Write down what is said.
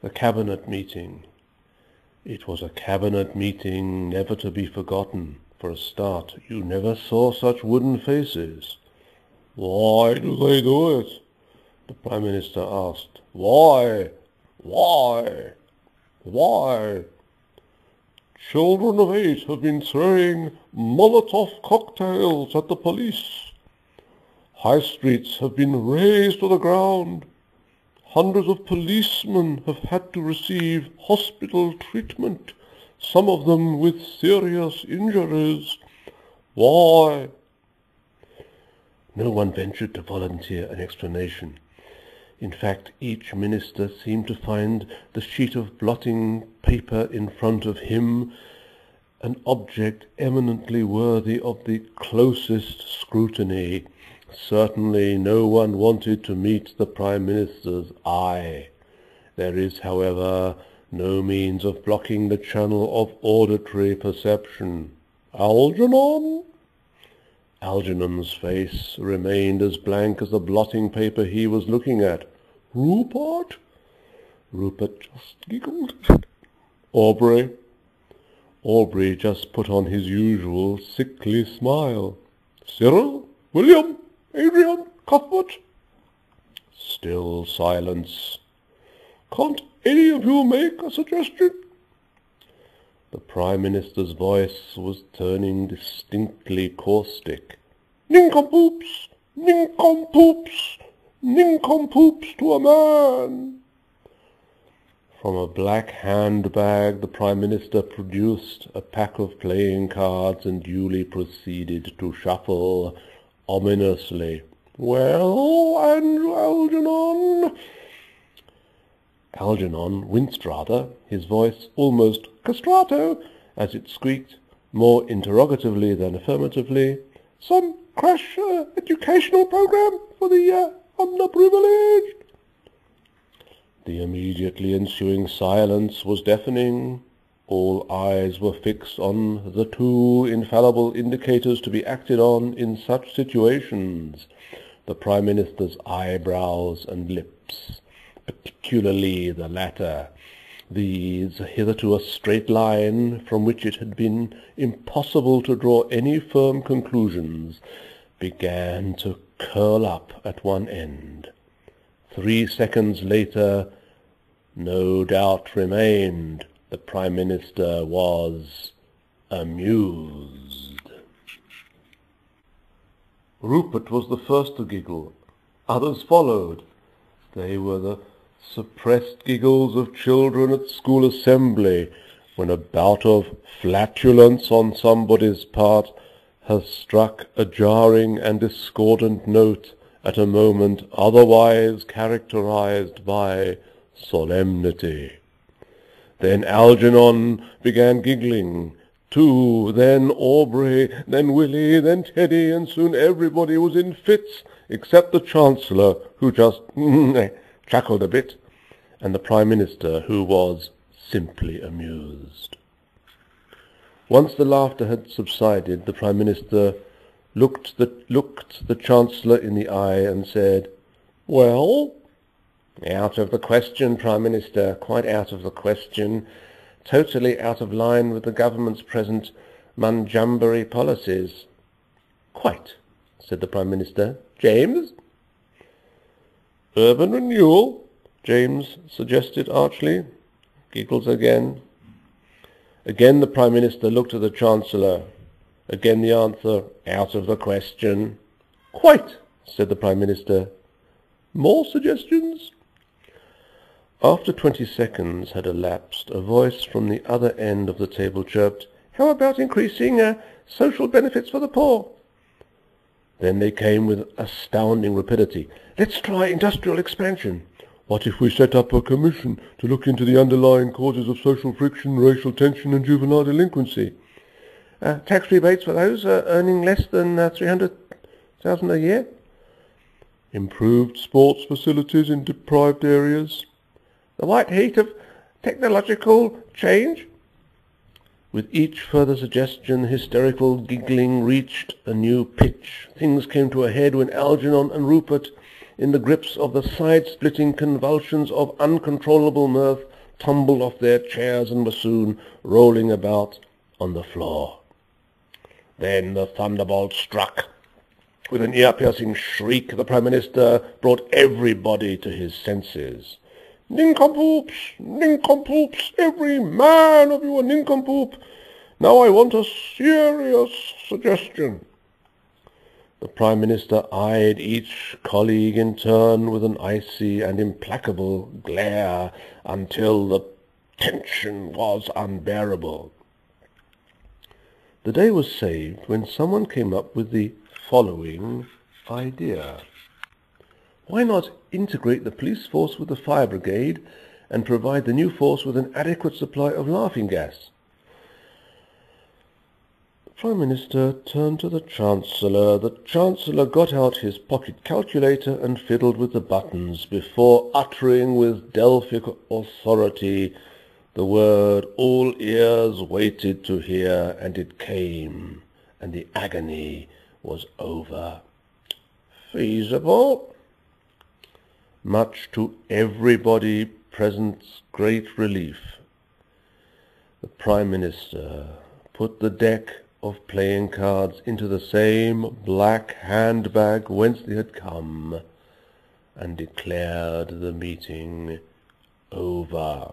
The cabinet meeting. It was a cabinet meeting never to be forgotten. For a start, you never saw such wooden faces. "Why do they do it?" the Prime Minister asked. "Why? Why? Why? Children of 8 have been throwing Molotov cocktails at the police. High streets have been razed to the ground. Hundreds of policemen have had to receive hospital treatment, some of them with serious injuries. Why?" No one ventured to volunteer an explanation. In fact, each minister seemed to find the sheet of blotting paper in front of him an object eminently worthy of the closest scrutiny. Certainly no one wanted to meet the Prime Minister's eye. There is, however, no means of blocking the channel of auditory perception. "Algernon?" Algernon's face remained as blank as the blotting paper he was looking at. "Rupert?" Rupert just giggled. "Aubrey?" Aubrey just put on his usual sickly smile. "Cyril? William? Adrian? Cuthbert?" Still silence. "Can't any of you make a suggestion?" The Prime Minister's voice was turning distinctly caustic. "Nincompoops! Nincompoops! Nincompoops to a man!" From a black handbag the Prime Minister produced a pack of playing cards and duly proceeded to shuffle ominously. "Well, Andrew Algernon?" Algernon winced rather, his voice almost castrato, as it squeaked, more interrogatively than affirmatively. "Some crash educational program for the underprivileged?" The immediately ensuing silence was deafening. All eyes were fixed on the two infallible indicators to be acted on in such situations, the Prime Minister's eyebrows and lips, particularly the latter. These, hitherto a straight line from which it had been impossible to draw any firm conclusions, began to curl up at one end. 3 seconds later, no doubt remained. The Prime Minister was amused. Rupert was the first to giggle. Others followed. They were the suppressed giggles of children at school assembly, when a bout of flatulence on somebody's part has struck a jarring and discordant note at a moment otherwise characterized by solemnity. Then Algernon began giggling, too, then Aubrey, then Willie, then Teddy, and soon everybody was in fits, except the Chancellor, who just chuckled a bit, and the Prime Minister, who was simply amused. Once the laughter had subsided, the Prime Minister looked the Chancellor in the eye and said, "Well?" "Out of the question, Prime Minister, quite out of the question. Totally out of line with the government's present Manjumbury policies." "Quite," said the Prime Minister. "James?" "Urban renewal," James suggested archly. Giggles again. Again the Prime Minister looked at the Chancellor. Again the answer, "Out of the question." "Quite," said the Prime Minister. "More suggestions?" After 20 seconds had elapsed, a voice from the other end of the table chirped, "How about increasing social benefits for the poor?" Then they came with astounding rapidity. "Let's try industrial expansion." "What if we set up a commission to look into the underlying causes of social friction, racial tension and juvenile delinquency?" "Tax rebates for those earning less than 300,000 a year?" "Improved sports facilities in deprived areas?" "The white heat of technological change?" With each further suggestion, hysterical giggling reached a new pitch. Things came to a head when Algernon and Rupert in the grips of the side-splitting convulsions of uncontrollable mirth, tumbled off their chairs and were soon rolling about on the floor. Then the thunderbolt struck. With an ear-piercing shriek, the Prime Minister brought everybody to his senses. "Nincompoops! Nincompoops! Every man of you a nincompoop! Now I want a serious suggestion." The Prime Minister eyed each colleague in turn with an icy and implacable glare until the tension was unbearable. The day was saved when someone came up with the following idea. Why not integrate the police force with the fire brigade and provide the new force with an adequate supply of laughing gas? The Prime Minister turned to the Chancellor. The Chancellor got out his pocket calculator and fiddled with the buttons before uttering with Delphic authority the word all ears waited to hear, and it came, and the agony was over. "Feasible?" Much to everybody present's great relief, the Prime Minister put the deck of playing cards into the same black handbag whence they had come, and declared the meeting over.